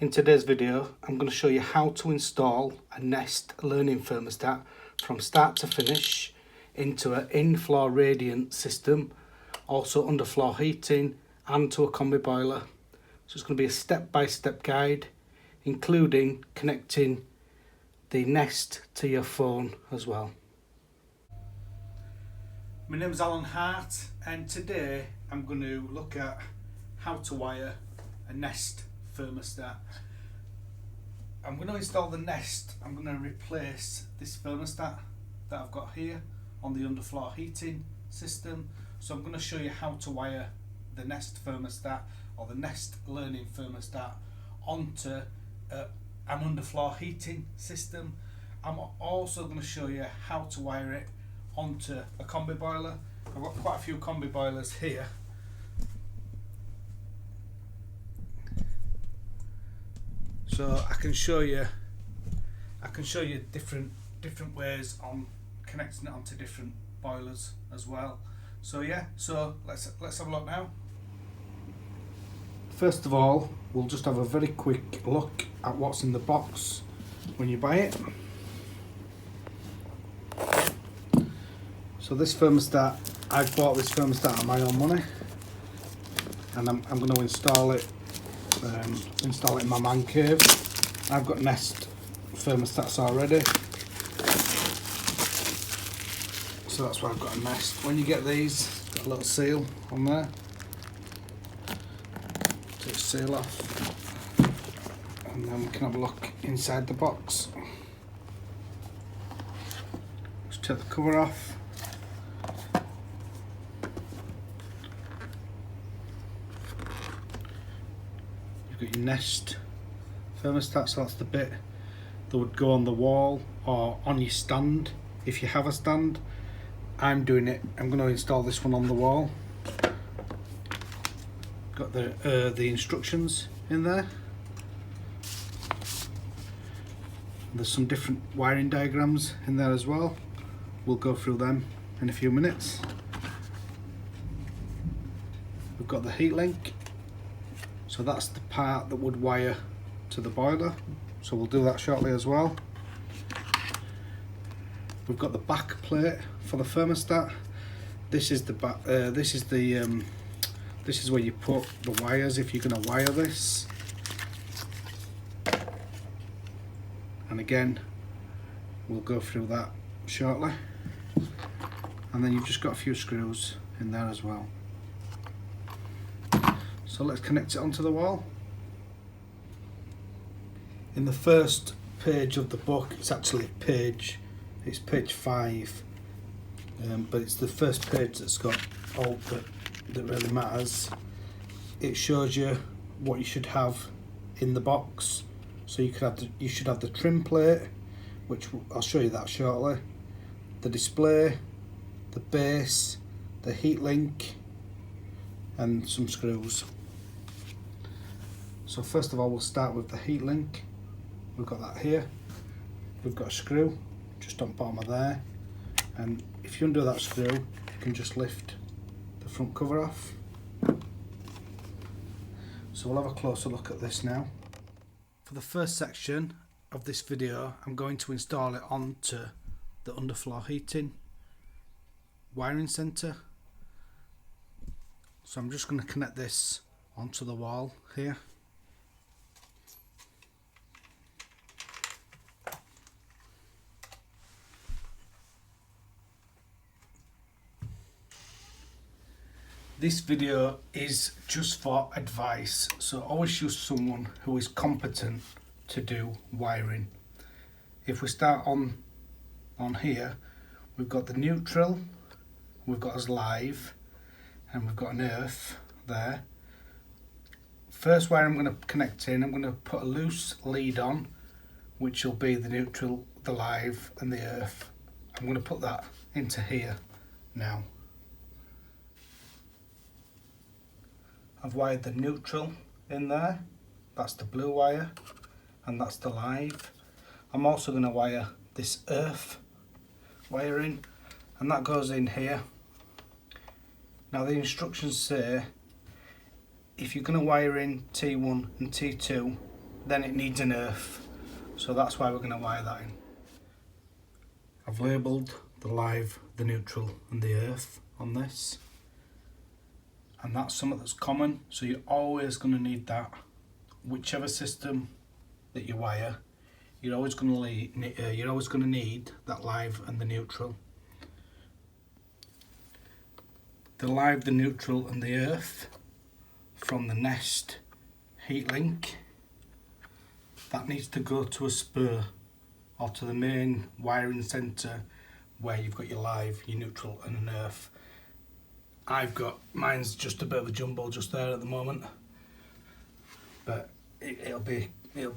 In today's video, I'm going to show you how to install a Nest Learning Thermostat from start to finish into an in-floor radiant system, also underfloor heating and to a combi boiler. So it's going to be a step-by-step guide, including connecting the Nest to your phone as well. My name's Allen Hart, and today I'm going to look at how to wire a Nest thermostat. I'm going to install the Nest. I'm going to replace this thermostat that I've got here on the underfloor heating system. So I'm going to show you how to wire the Nest thermostat or the Nest Learning Thermostat onto an underfloor heating system. I'm also going to show you how to wire it onto a combi boiler. I've got quite a few combi boilers here. So I can show you different ways on connecting it onto different boilers as well. So yeah, so let's have a look now. First of all, we'll just have a very quick look at what's in the box when you buy it. So this thermostat, I bought this thermostat on my own money, and I'm going to install it in my man cave. I've got Nest thermostats already, so that's why I've got a Nest. When you get these, it's got a little seal on there. Take the seal off, and then we can have a look inside the box. Just take the cover off. You've got your Nest thermostat, so that's the bit that would go on the wall or on your stand if you have a stand. I'm going to install this one on the wall. Got the instructions in there. There's some different wiring diagrams in there as well. We'll go through them in a few minutes. We've got the heat link. So that's the part that would wire to the boiler. So we'll do that shortly as well. We've got the back plate for the thermostat. This is the back. This is where you put the wires if you're going to wire this. And again, we'll go through that shortly. And then you've just got a few screws in there as well. So let's connect it onto the wall. In the first page of the book, it's actually page 5, but it's the first page that's got all that really matters. It shows you what you should have in the box. So you should have the trim plate, which I'll show you that shortly. The display, the base, the heat link, and some screws. So first of all, we'll start with the heat link. We've got that here. We've got a screw just on the bottom of there, and if you undo that screw, you can just lift the front cover off. So we'll have a closer look at this now. For the first section of this video, I'm going to install it onto the underfloor heating wiring centre. So I'm just going to connect this onto the wall here. This video is just for advice, so always use someone who is competent to do wiring. If we start on here, we've got the neutral, we've got us live, and we've got an earth there. First wire I'm going to connect in, I'm going to put a loose lead on, which will be the neutral, the live, and the earth. I'm going to put that into here now. I've wired the neutral in there, that's the blue wire, and that's the live. I'm also going to wire this earth wiring, and that goes in here. Now the instructions say if you're going to wire in T1 and T2, then it needs an earth. So that's why we're going to wire that in. I've labelled the live, the neutral and the earth on this. And that's something that's common, so you're always going to need that. Whichever system that you wire, you're always going to need that live and the neutral. The live, the neutral and the earth from the Nest heat link, that needs to go to a spur or to the main wiring centre where you've got your live, your neutral and an earth. Mine's just a bit of a jumble just there at the moment, but it'll be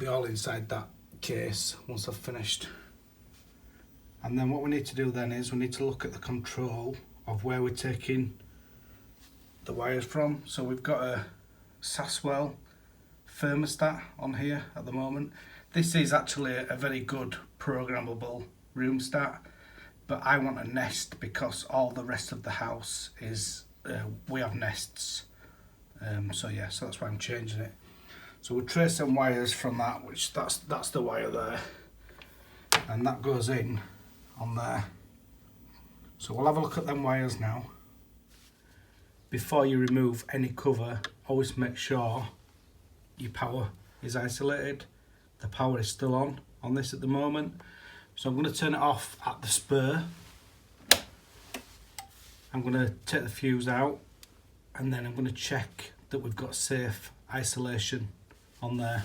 all inside that case once I've finished. And then what we need to do then is we need to look at the control of where we're taking the wires from. So we've got a Saswell thermostat on here at the moment. This is actually a very good programmable room stat, but I want a Nest because all the rest of the house is we have Nests, so that's why I'm changing it. So we'll trace some wires from that, which that's the wire there, and that goes in on there. So we'll have a look at them wires now. Before you remove any cover, always make sure your power is isolated. The power is still on this at the moment. So I'm going to turn it off at the spur. I'm going to take the fuse out, and then I'm going to check that we've got safe isolation on there.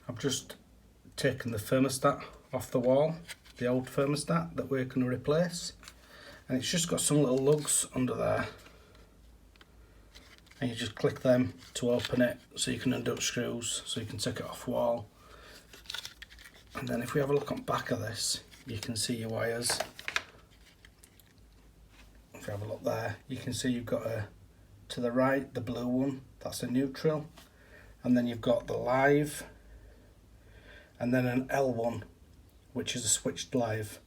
I've just taken the thermostat off the wall, the old thermostat that we're going to replace, and it's just got some little lugs under there, and you just click them to open it so you can undo screws so you can take it off wall. And then if we have a look on the back of this, you can see your wires. If you have a look there, you can see you've got to the right, the blue one, that's a neutral, and then you've got the live, and then an L1, which is a switched live.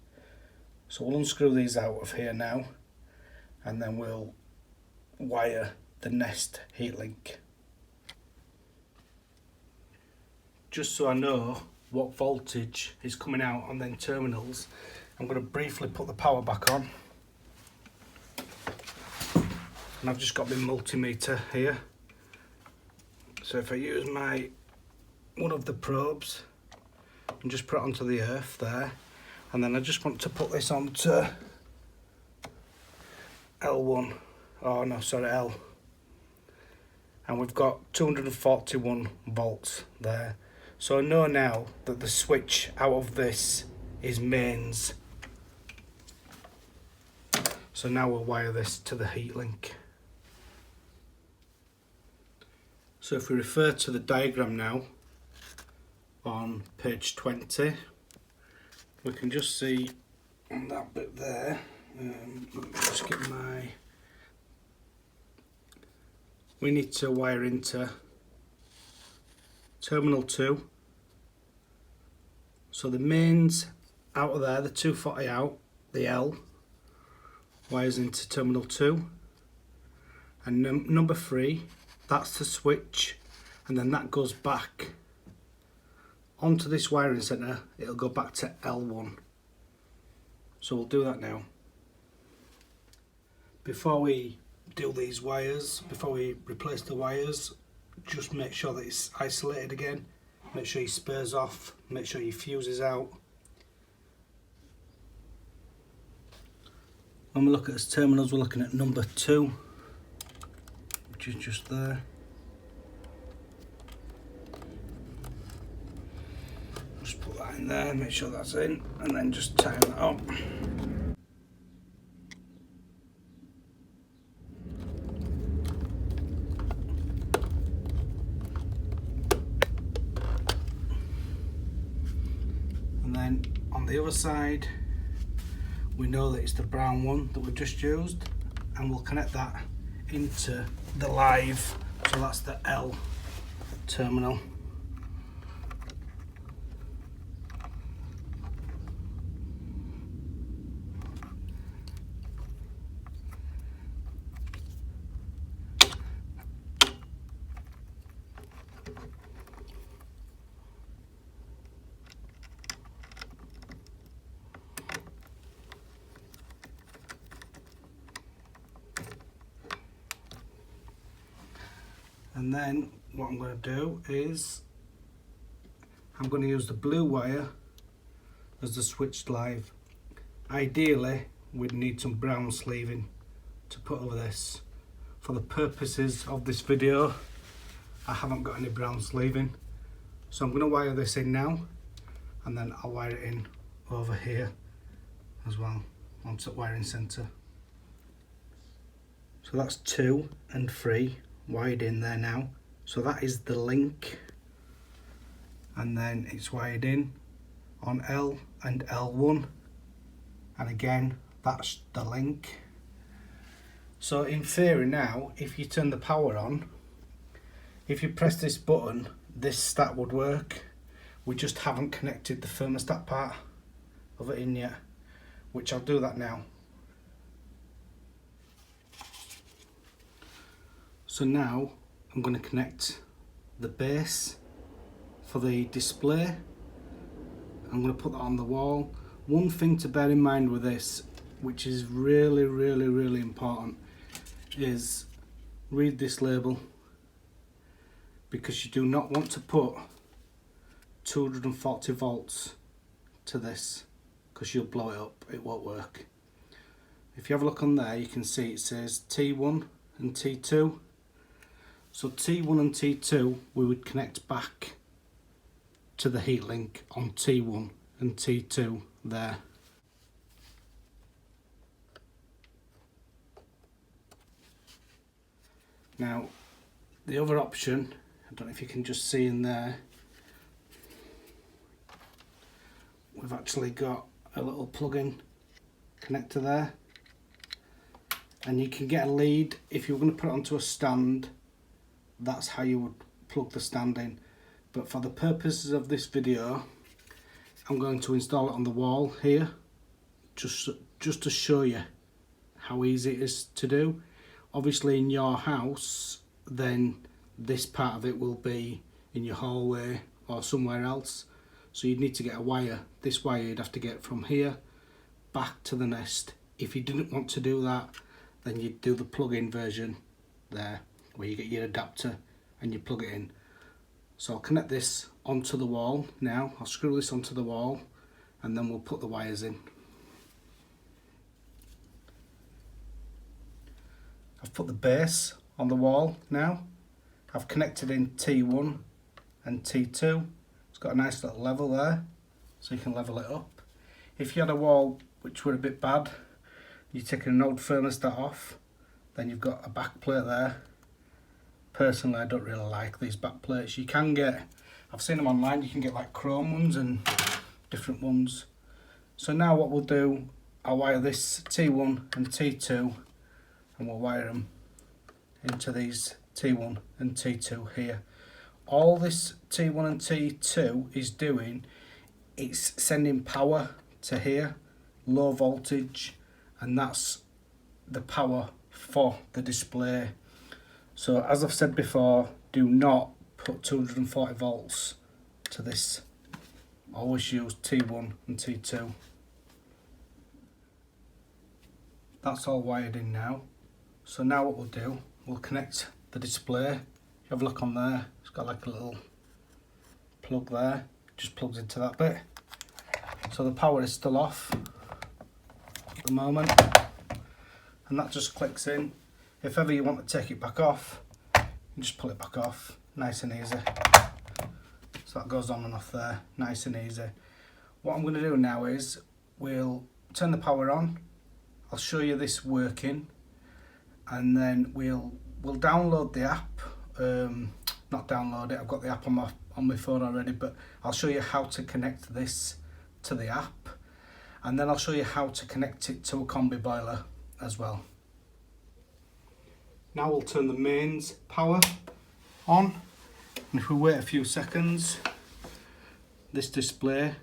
So we'll unscrew these out of here now, and then we'll wire the Nest heat link. Just so I know what voltage is coming out on them terminals, I'm going to briefly put the power back on. And I've just got my multimeter here. So if I use one of the probes and just put it onto the earth there, and then I just want to put this onto L1, oh no, sorry, L. And we've got 241 volts there. So I know now that the switch out of this is mains. So now we'll wire this to the heat link. So if we refer to the diagram now on page 20, we can just see on that bit there, let me just get we need to wire into terminal 2. So the mains out of there, the 240 out, the L, wires into terminal 2. And number 3, that's the switch, and then that goes back onto this wiring centre. It'll go back to L1. So we'll do that now. Before we do these wires, before we replace the wires, just make sure that it's isolated again. Make sure your spur's off, make sure your fuse is out. When we look at these terminals, we're looking at number 2, which is just there. Just put that in there, make sure that's in, and then just tighten that up. And then on the other side, we know that it's the brown one that we've just used, and we'll connect that into the live, so that's the L terminal. And then what I'm going to do is I'm going to use the blue wire as the switch live. Ideally we'd need some brown sleeving to put over this. For the purposes of this video I haven't got any brown sleeving, so I'm going to wire this in now, and then I'll wire it in over here as well onto the wiring centre. So that's 2 and 3 wired in there now. So that is the link, and then it's wired in on L and L1, and again that's the link. So in theory now, if you turn the power on, if you press this button, this stat would work. We just haven't connected the thermostat part of it in yet, which I'll do that now. So now I'm going to connect the base for the display. I'm going to put that on the wall. One thing to bear in mind with this, which is really important, is read this label, because you do not want to put 240 volts to this, because you'll blow it up, it won't work. If you have a look on there, you can see it says T1 and T2. So T1 and T2 we would connect back to the heat link on T1 and T2 there. Now the other option, I don't know if you can just see in there, we've actually got a little plug-in connector there, and you can get a lead. If you're going to put it onto a stand, that's how you would plug the stand in, but for the purposes of this video I'm going to install it on the wall here, just to show you how easy it is to do. Obviously in your house, then this part of it will be in your hallway or somewhere else, so you'd need to get a wire. This wire you'd have to get from here back to the Nest. If you didn't want to do that, then you'd do the plug-in version there, where you get your adapter and you plug it in. So I'll connect this onto the wall now. I'll screw this onto the wall and then we'll put the wires in. I've put the base on the wall now. I've connected in T1 and T2. It's got a nice little level there, so you can level it up. If you had a wall which were a bit bad, you're taking an old thermostat off, then you've got a back plate there. Personally, I don't really like these back plates. You can get, I've seen them online, you can get like chrome ones and different ones. So now what we'll do, I'll wire this T1 and T2, and we'll wire them into these T1 and T2 here. All this T1 and T2 is doing, it's sending power to here, low voltage, and that's the power for the display. So as I've said before, do not put 240 volts to this. Always use T1 and T2. That's all wired in now. So now what we'll do, we'll connect the display. If you have a look on there, it's got like a little plug there, just plugs into that bit. So the power is still off at the moment, and that just clicks in. If ever you want to take it back off, you just pull it back off, nice and easy. So that goes on and off there, nice and easy. What I'm going to do now is, we'll turn the power on, I'll show you this working, and then we'll download the app. Not download it, I've got the app on my phone already, but I'll show you how to connect this to the app, and then I'll show you how to connect it to a Combi Boiler as well. Now we'll turn the mains power on, and if we wait a few seconds, this display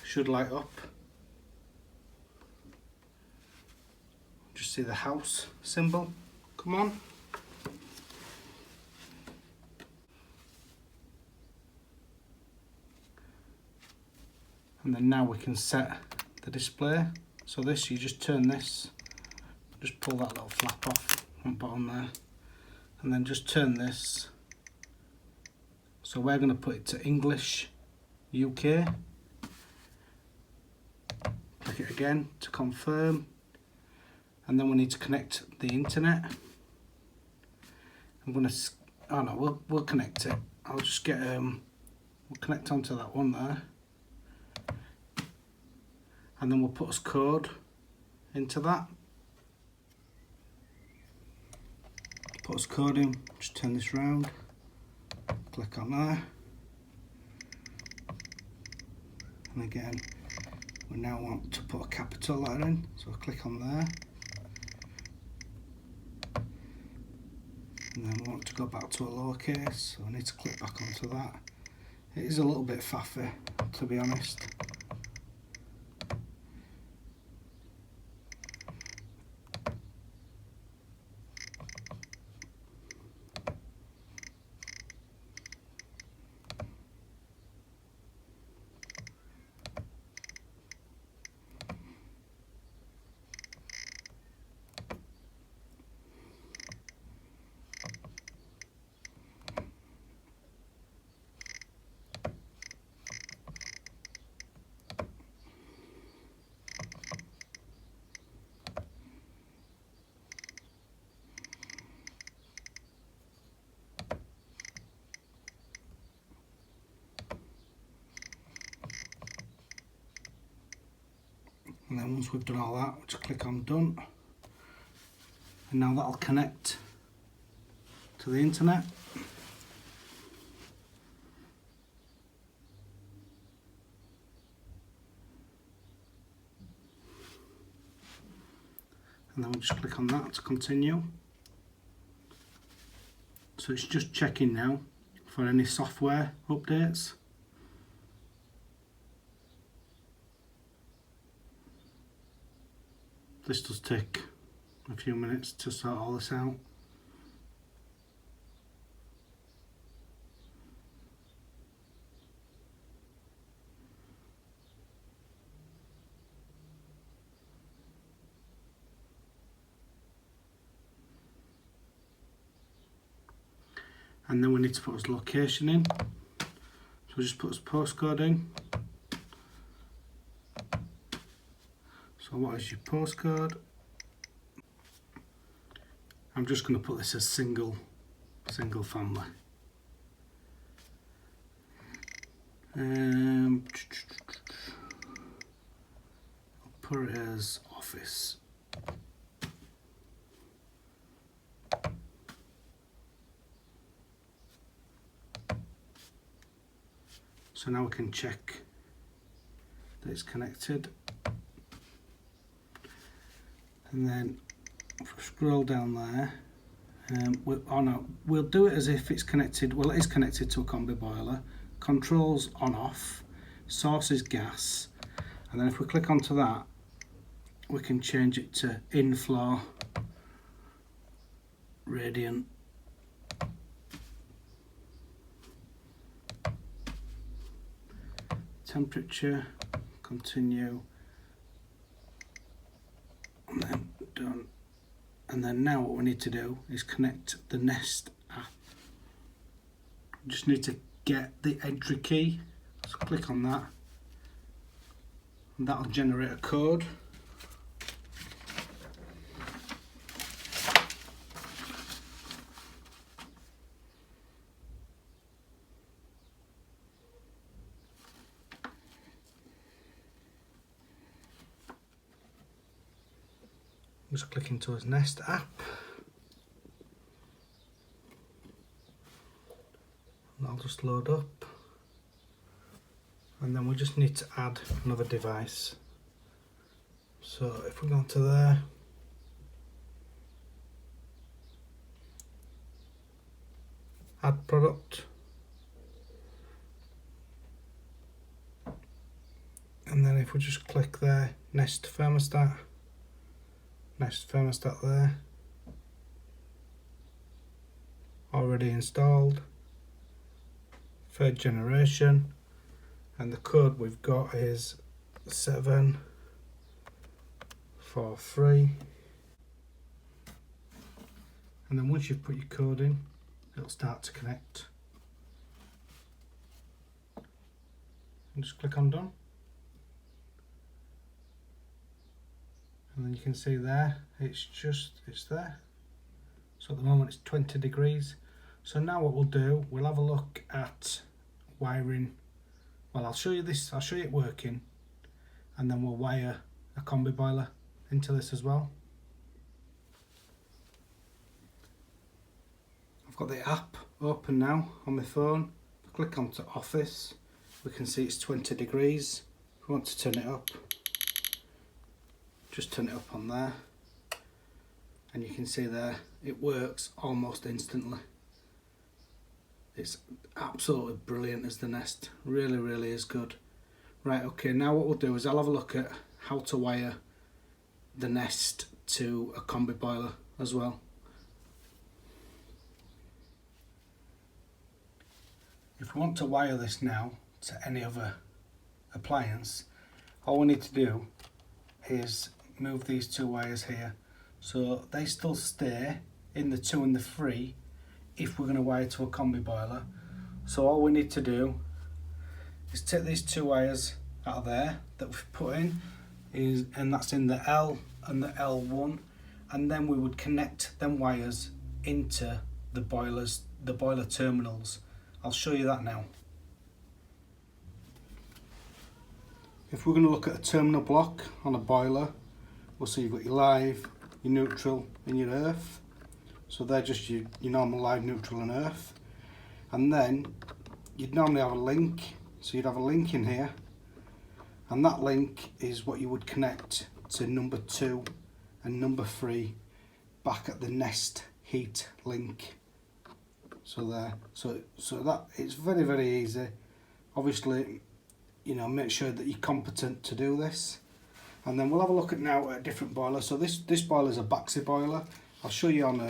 should light up. Just see the house symbol come on. And then now we can set the display. So this, you just turn this, just pull that little flap off on the bottom there, and then just turn this So we're going to put it to English UK. Click it again to confirm, and then we need to connect the internet. I'm going to, oh no, we'll connect it. I'll just get we'll connect onto that one there, and then we'll put us code into that. Put us code in. Just turn this round. Click on there, and again we now want to put a capital letter in, so click on there, and then we want to go back to a lowercase, so I need to click back onto that. It is a little bit faffy, to be honest. And then once we've done all that, we'll just click on done. And now that'll connect to the internet. And then we'll just click on that to continue. So it's just checking now for any software updates. This does take a few minutes to sort all this out. And then we need to put his location in. So we just put his postcode in. So what is your postcode? I'm just going to put this as single family. I'll put it as office. So now we can check that it's connected. And then if we scroll down there, we'll do it as if it's connected. Well, it is connected to a Combi Boiler. Controls on off, source is gas, and then if we click onto that, we can change it to in-floor radiant. Temperature, continue, and then done. And then now what we need to do is connect the Nest app. We just need to get the entry key, so click on that, and that'll generate a code. Just click into his Nest app, and I'll just load up, and then we just need to add another device. So if we go onto there, add product, and then if we just click there, Nest Thermostat, Nest Thermostat there, already installed, 3rd generation, and the code we've got is 743. And then once you've put your code in, it'll start to connect. and just click on done. And then you can see there, it's there. So at the moment it's 20 degrees. So now what we'll do, we'll have a look at wiring. Well, I'll show you this, I'll show you it working, and then we'll wire a combi boiler into this as well. I've got the app open now on my phone. Click onto Office. We can see it's 20 degrees. If we want to turn it up, just turn it up on there. And you can see there, it works almost instantly. It's absolutely brilliant as the Nest. Really, really is good. Right, okay, now what we'll do is I'll have a look at how to wire the Nest to a combi boiler as well. If we want to wire this now to any other appliance, all we need to do is move these two wires here so they still stay in the 2 and the 3 if we're going to wire to a combi boiler. So all we need to do is take these 2 wires out of there that we've put in, and that's in the L and the L1, and then we would connect them wires into the boiler terminals. I'll show you that now. If we're going to look at a terminal block on a boiler, we'll see you've got your live, your neutral and your earth. So they're just your normal live, neutral and earth. And then you'd normally have a link, so you'd have a link in here, and that link is what you would connect to number 2 and number 3 back at the Nest heat link. So there, so that it's very, very easy. Obviously, you know, make sure that you're competent to do this. And then we'll have a look at now at a different boiler. So this boiler is a Baxi boiler. I'll show you on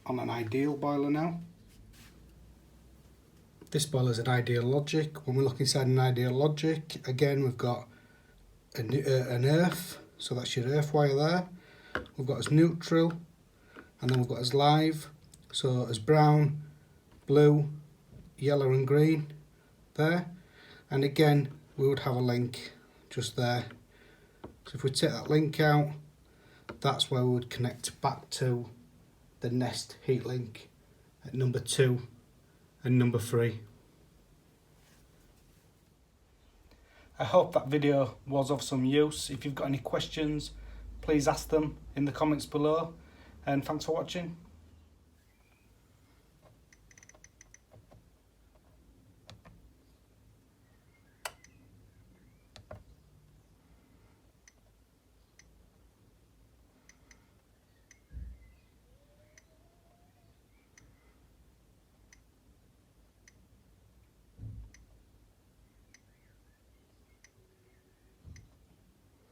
an ideal boiler now. This boiler is an Ideal Logic. When we look inside an Ideal Logic, again we've got an earth, so that's your earth wire there. We've got as neutral, and then we've got as live, so as brown, blue, yellow and green there. And again we would have a link just there. So if we take that link out, that's where we would connect back to the Nest heat link at number 2 and number 3. I hope that video was of some use. If you've got any questions, please ask them in the comments below, and thanks for watching.